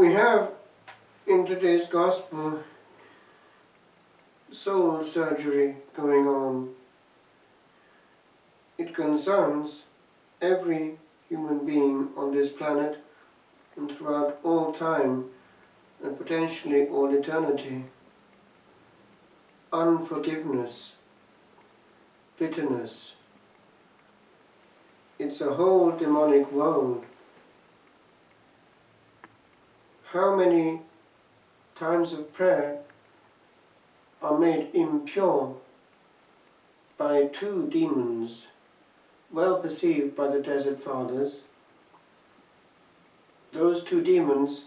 We have in today's Gospel soul surgery going on. It concerns every human being on this planet and throughout all time and potentially all eternity. Unforgiveness, bitterness. It's a whole demonic world. How many times of prayer are made impure by two demons, well perceived by the Desert Fathers, those two demons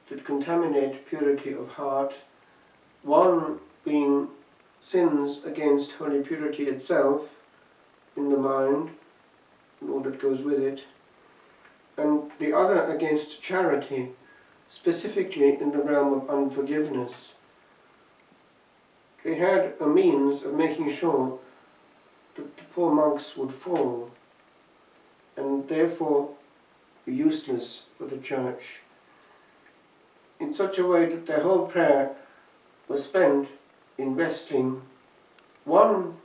that contaminate purity of heart, one being sins against holy purity itself in the mind and all that goes with it, and the other against charity, specifically in the realm of unforgiveness. They had a means of making sure that the poor monks would fall and therefore be useless for the church, in such a way that their whole prayer was spent in wrestling, one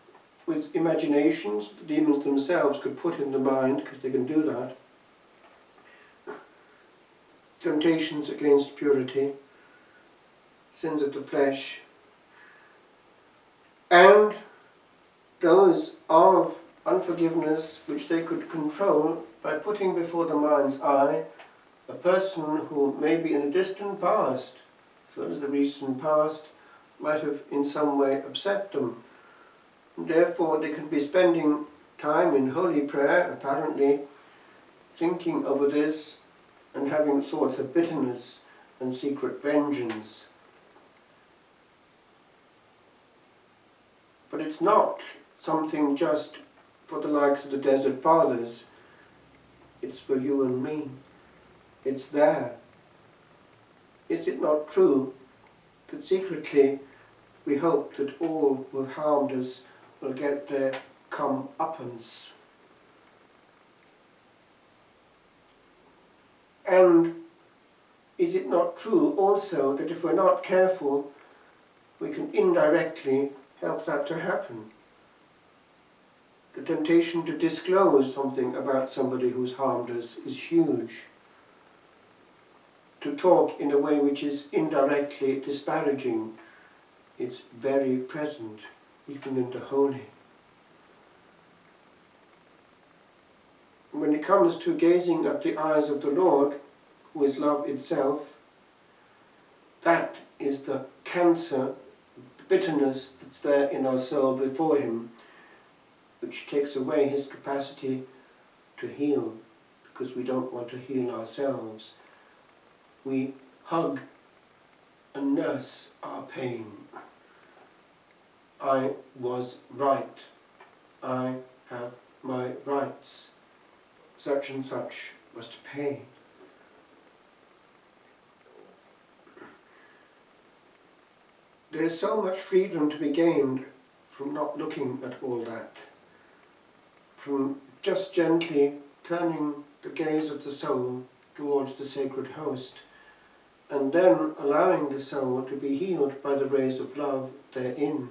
with imaginations the demons themselves could put in the mind, because they can do that, temptations against purity, sins of the flesh, and those of unforgiveness which they could control by putting before the mind's eye a person who maybe in a distant past, as well as the recent past, might have in some way upset them. And therefore they could be spending time in holy prayer, apparently, thinking over this and having thoughts of bitterness and secret vengeance. But it's not something just for the likes of the Desert Fathers. It's for you and me. It's there. Is it not true that secretly we hope that all who have harmed us will get their comeuppance? And is it not true also that if we're not careful, we can indirectly help that to happen? The temptation to disclose something about somebody who's harmed us is huge. To talk in a way which is indirectly disparaging is very present, even in the holy. When it comes to gazing at the eyes of the Lord, who is love itself, that is the cancer, the bitterness that's there in our soul before Him, which takes away His capacity to heal, because we don't want to heal ourselves. We hug and nurse our pain. I was right. I have my rights. Such and such was to pay. There is so much freedom to be gained from not looking at all that, from just gently turning the gaze of the soul towards the sacred host, and then allowing the soul to be healed by the rays of love therein.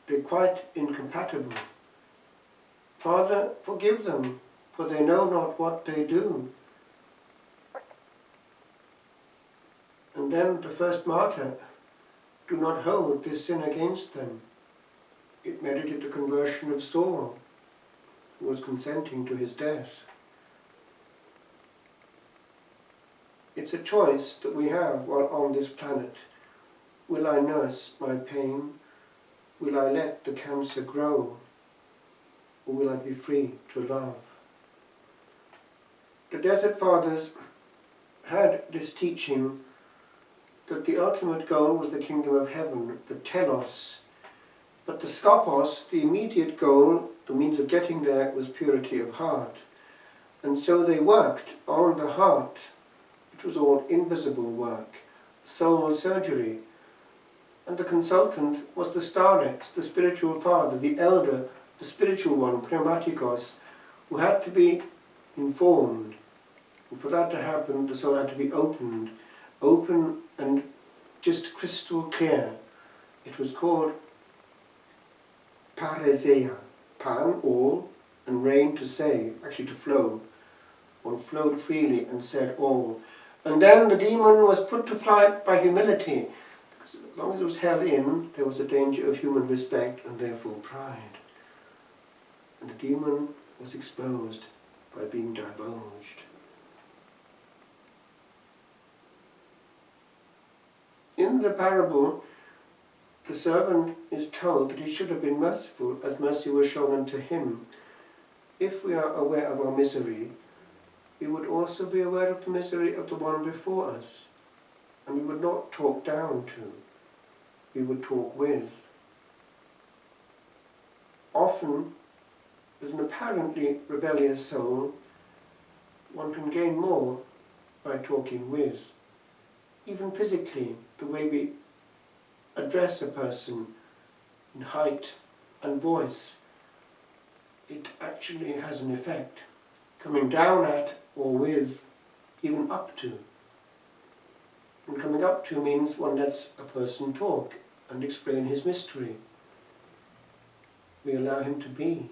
They're quite incompatible. Father, forgive them, for they know not what they do. And then the first martyr, do not hold this sin against them. It merited the conversion of Saul, who was consenting to his death. It's a choice that we have while on this planet. Will I nurse my pain? Will I let the cancer grow? Or will I be free to love? The Desert Fathers had this teaching that the ultimate goal was the kingdom of heaven, the telos. But the skopos, the immediate goal, the means of getting there, was purity of heart. And so they worked on the heart. It was all invisible work, soul surgery. And the consultant was the starets, the spiritual father, the elder, the spiritual one, pneumatikos, who had to be informed. And for that to happen, the soul had to be opened, open and just crystal clear. It was called paresia, pan, all, and rain, to say, actually to flow. One flowed freely and said all. And then the demon was put to flight by humility, because as long as it was held in, there was a danger of human respect and therefore pride. And the demon was exposed by being divulged. In the parable, the servant is told that he should have been merciful as mercy was shown unto him. If we are aware of our misery, we would also be aware of the misery of the one before us, and we would not talk down to, we would talk with. Often, with an apparently rebellious soul, one can gain more by talking with. Even physically, the way we address a person in height and voice, it actually has an effect. Coming down at or with, even up to. And coming up to means one lets a person talk and explain his mystery. We allow him to be.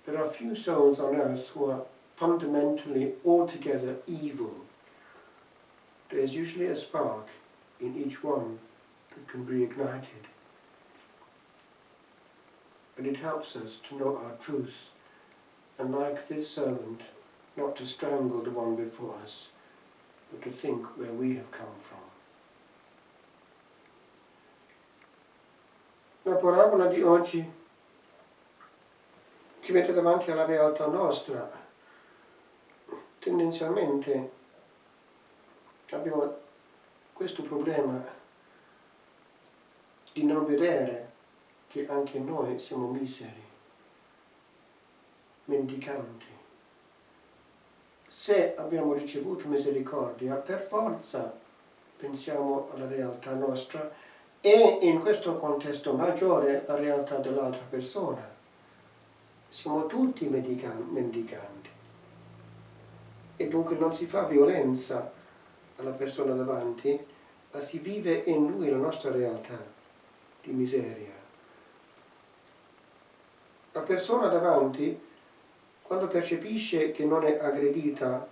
There are few souls on earth who are fundamentally altogether evil. There is usually a spark in each one that can be ignited. But it helps us to know our truth, and like this servant, not to strangle the one before us, but to think where we have come from. La parabola di oggi ci mette davanti alla realtà nostra. Tendenzialmente abbiamo questo problema di non vedere che anche noi siamo miseri, mendicanti. Se abbiamo ricevuto misericordia, per forza pensiamo alla realtà nostra e in questo contesto maggiore la realtà dell'altra persona. Siamo tutti mendicanti e dunque non si fa violenza alla persona davanti, ma si vive in lui la nostra realtà di miseria. La persona davanti, quando percepisce che non è aggredita,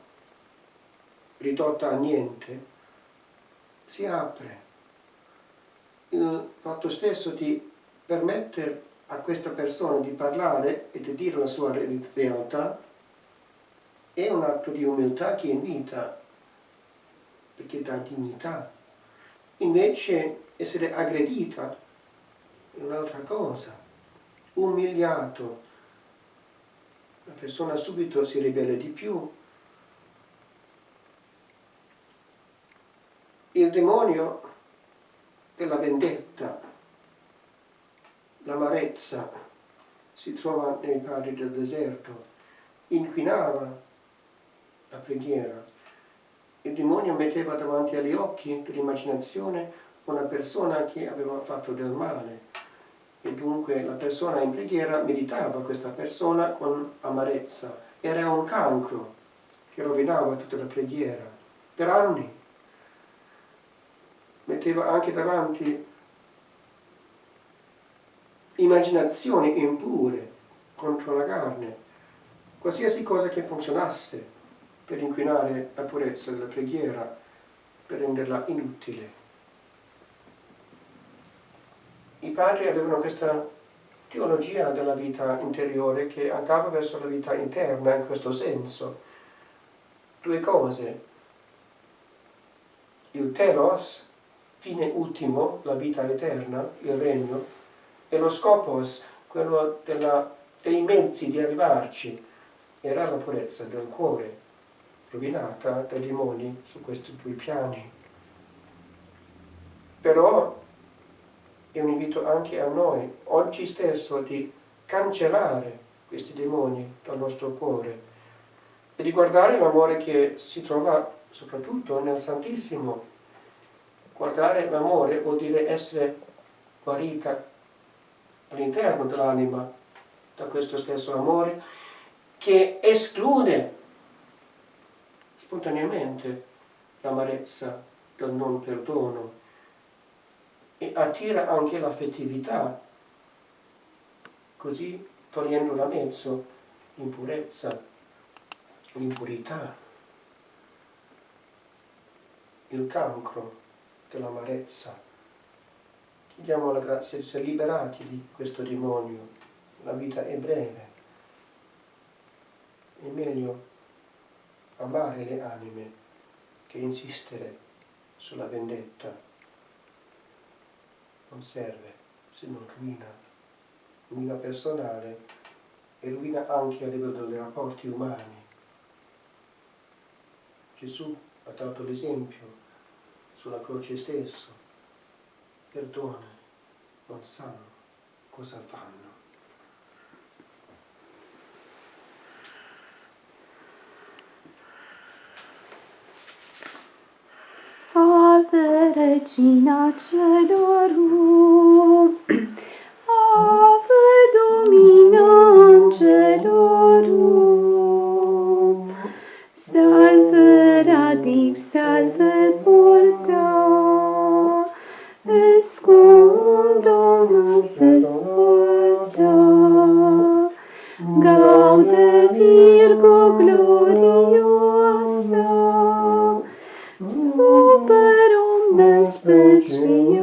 ridotta a niente, si apre. Il fatto stesso di permettere a questa persona di parlare e di dire la sua realtà è un atto di umiltà che invita, perché dà dignità. Invece essere aggredita è un'altra cosa, umiliato. La persona subito si ribella di più. Il demonio della vendetta, l'amarezza, si trova nei padri del deserto, inquinava la preghiera. Il demonio metteva davanti agli occhi dell'immaginazione una persona che aveva fatto del male e dunque la persona in preghiera meditava questa persona con amarezza. Era un cancro che rovinava tutta la preghiera per anni. Metteva anche davanti immaginazioni impure contro la carne, qualsiasi cosa che funzionasse per inquinare la purezza della preghiera, per renderla inutile. I padri avevano questa teologia della vita interiore che andava verso la vita interna in questo senso. Due cose: il telos, fine ultimo, la vita eterna, il regno, e lo scopos, quello dei mezzi di arrivarci, era la purezza del cuore, rovinata dai demoni su questi due piani. Però è un invito anche a noi, oggi stesso, di cancellare questi demoni dal nostro cuore e di guardare l'amore che si trova soprattutto nel Santissimo. Guardare l'amore vuol dire essere guarita all'interno dell'anima da questo stesso amore che esclude spontaneamente l'amarezza del non perdono e attira anche l'affettività, così togliendo da mezzo l'impurezza, l'impurità, il cancro dell'amarezza. Chiediamo la grazia di essere liberati di questo demonio. La vita è breve, è meglio amare le anime che insistere sulla vendetta. Non serve se non ruina personale e ruina anche a livello dei rapporti umani. Gesù ha dato l'esempio sulla croce stesso. Perdona, non sanno cosa fanno. Ave Regina Celorum, Ave Domina Angelorum, Salve Radix, Salve Porta, es cum Dominus es porta, Gaude Virgo gloriosa, super omnes speciosa,